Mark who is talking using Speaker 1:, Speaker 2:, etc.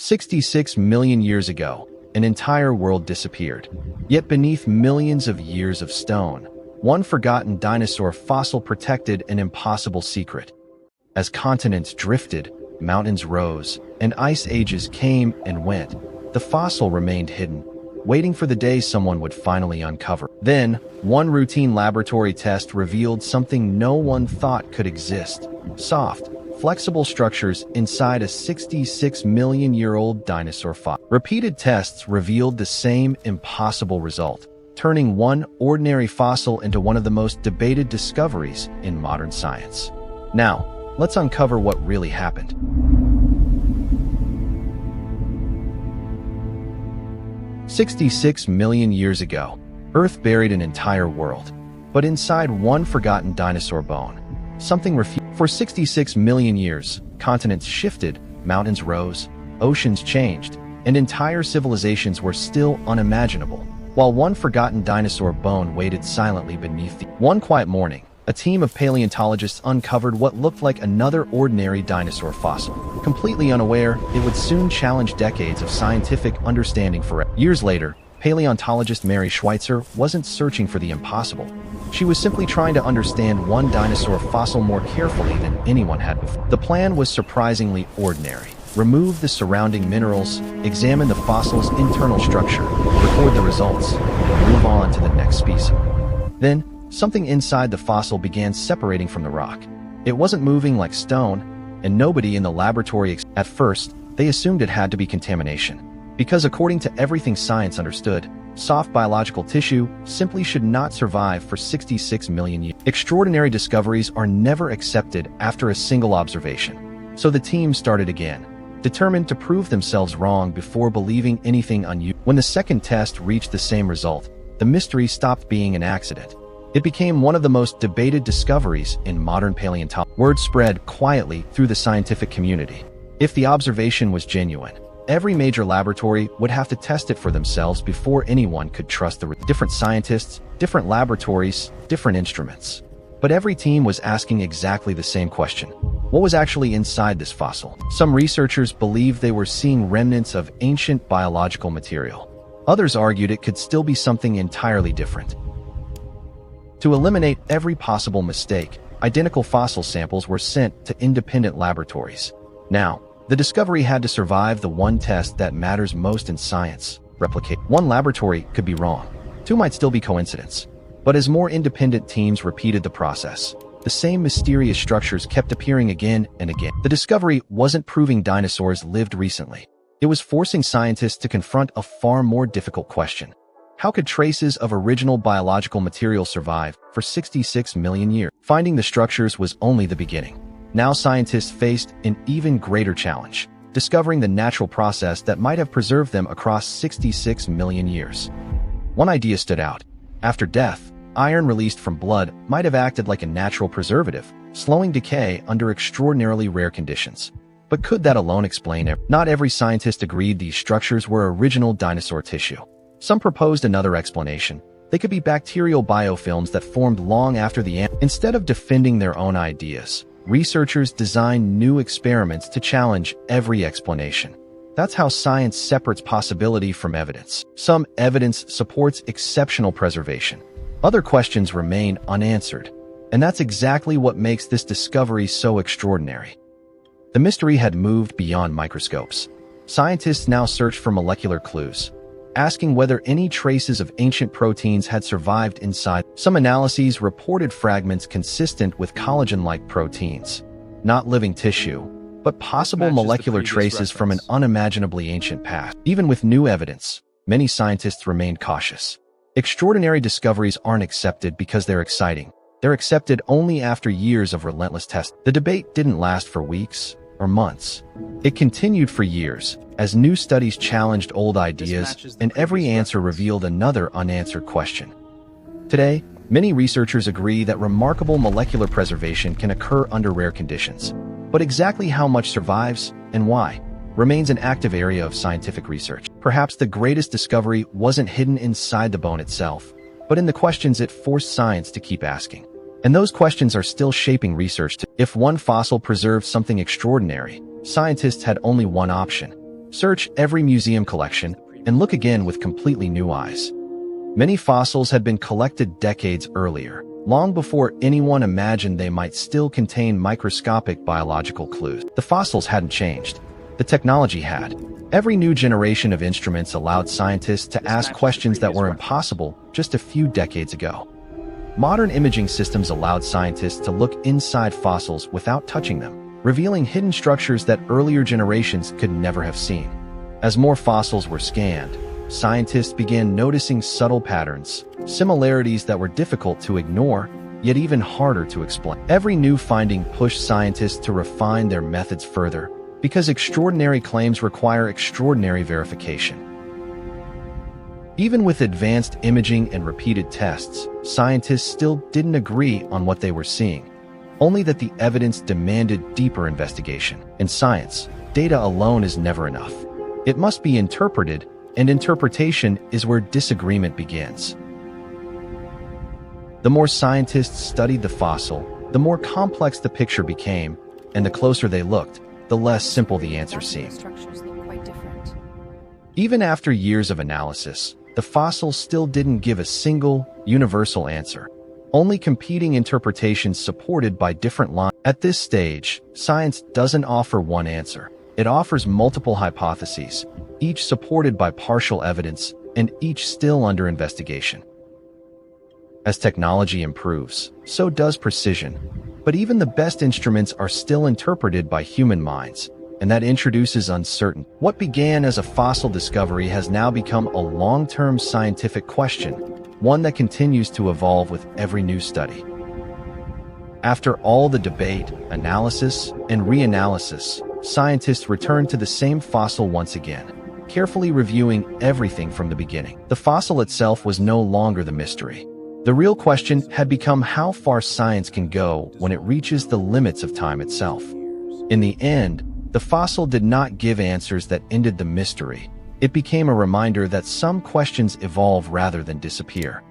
Speaker 1: 66 million years ago, an entire world disappeared. Yet beneath millions of years of stone, one forgotten dinosaur fossil protected an impossible secret. As continents drifted, mountains rose, and ice ages came and went, the fossil remained hidden, waiting for the day someone would finally uncover. Then, one routine laboratory test revealed something no one thought could exist: soft, flexible structures inside a 66-million-year-old dinosaur fossil. Repeated tests revealed the same impossible result, turning one ordinary fossil into one of the most debated discoveries in modern science. Now, let's uncover what really happened. "66 million years ago, Earth buried an entire world. But inside one forgotten dinosaur bone, something refused. For 66 million years, continents shifted, mountains rose, oceans changed, and entire civilizations were still unimaginable, while one forgotten dinosaur bone waited silently beneath the... One quiet morning, a team of paleontologists uncovered what looked like another ordinary dinosaur fossil. Completely unaware, it would soon challenge decades of scientific understanding forever. Years later, paleontologist Mary Schweitzer wasn't searching for the impossible. She was simply trying to understand one dinosaur fossil more carefully than anyone had before. The plan was surprisingly ordinary. Remove the surrounding minerals, examine the fossil's internal structure, record the results, and move on to the next species. Then, something inside the fossil began separating from the rock. It wasn't moving like stone, and nobody in the laboratory at first, they assumed it had to be contamination. Because according to everything science understood, soft biological tissue simply should not survive for 66 million years. Extraordinary discoveries are never accepted after a single observation. So the team started again, determined to prove themselves wrong before believing anything unusual. When the second test reached the same result, the mystery stopped being an accident. It became one of the most debated discoveries in modern paleontology. Word spread quietly through the scientific community. If the observation was genuine, every major laboratory would have to test it for themselves before anyone could trust the different scientists, different laboratories, different instruments. But every team was asking exactly the same question. What was actually inside this fossil? Some researchers believed they were seeing remnants of ancient biological material. Others argued it could still be something entirely different. To eliminate every possible mistake, identical fossil samples were sent to independent laboratories. Now, the discovery had to survive the one test that matters most in science: replicate. One laboratory could be wrong. Two might still be coincidence. But as more independent teams repeated the process, the same mysterious structures kept appearing again and again. The discovery wasn't proving dinosaurs lived recently. It was forcing scientists to confront a far more difficult question. How could traces of original biological material survive for 66 million years? Finding the structures was only the beginning. Now scientists faced an even greater challenge: discovering the natural process that might have preserved them across 66 million years. One idea stood out. After death, iron released from blood might have acted like a natural preservative, slowing decay under extraordinarily rare conditions. But could that alone explain it? Not every scientist agreed these structures were original dinosaur tissue. Some proposed another explanation. They could be bacterial biofilms that formed long after the... Instead of defending their own ideas, researchers designed new experiments to challenge every explanation. That's how science separates possibility from evidence. Some evidence supports exceptional preservation. Other questions remain unanswered. And that's exactly what makes this discovery so extraordinary. The mystery had moved beyond microscopes. Scientists now searched for molecular clues, asking whether any traces of ancient proteins had survived inside. Some analyses reported fragments consistent with collagen-like proteins, not living tissue, but possible molecular traces from an unimaginably ancient past. Even with new evidence, many scientists remained cautious. Extraordinary discoveries aren't accepted because they're exciting. They're accepted only after years of relentless testing. The debate didn't last for weeks or months. It continued for years, as new studies challenged old ideas, and every answer revealed another unanswered question. Today, many researchers agree that remarkable molecular preservation can occur under rare conditions. But exactly how much survives, and why, remains an active area of scientific research. Perhaps the greatest discovery wasn't hidden inside the bone itself, but in the questions it forced science to keep asking. And those questions are still shaping research. If one fossil preserved something extraordinary, scientists had only one option: Search every museum collection and look again with completely new eyes. Many fossils had been collected decades earlier, long before anyone imagined they might still contain microscopic biological clues. The fossils hadn't changed. The technology had. Every new generation of instruments allowed scientists to ask questions that were impossible just a few decades ago. Modern imaging systems allowed scientists to look inside fossils without touching them, revealing hidden structures that earlier generations could never have seen. As more fossils were scanned, scientists began noticing subtle patterns, similarities that were difficult to ignore, yet even harder to explain. Every new finding pushed scientists to refine their methods further, because extraordinary claims require extraordinary verification. Even with advanced imaging and repeated tests, scientists still didn't agree on what they were seeing, only that the evidence demanded deeper investigation. In science, data alone is never enough. It must be interpreted, and interpretation is where disagreement begins. The more scientists studied the fossil, the more complex the picture became, and the closer they looked, the less simple the answer seemed.
Speaker 2: Structures look quite different.
Speaker 1: Even after years of analysis, the fossils still didn't give a single, universal answer, only competing interpretations supported by different lines. At this stage, science doesn't offer one answer. It offers multiple hypotheses, each supported by partial evidence, and each still under investigation. As technology improves, so does precision. But even the best instruments are still interpreted by human minds, and that introduces uncertainty. What began as a fossil discovery has now become a long-term scientific question, one that continues to evolve with every new study. After all the debate, analysis, and reanalysis, scientists return to the same fossil once again, carefully reviewing everything from the beginning. The fossil itself was no longer the mystery. The real question had become how far science can go when it reaches the limits of time itself. In the end, the fossil did not give answers that ended the mystery. It became a reminder that some questions evolve rather than disappear.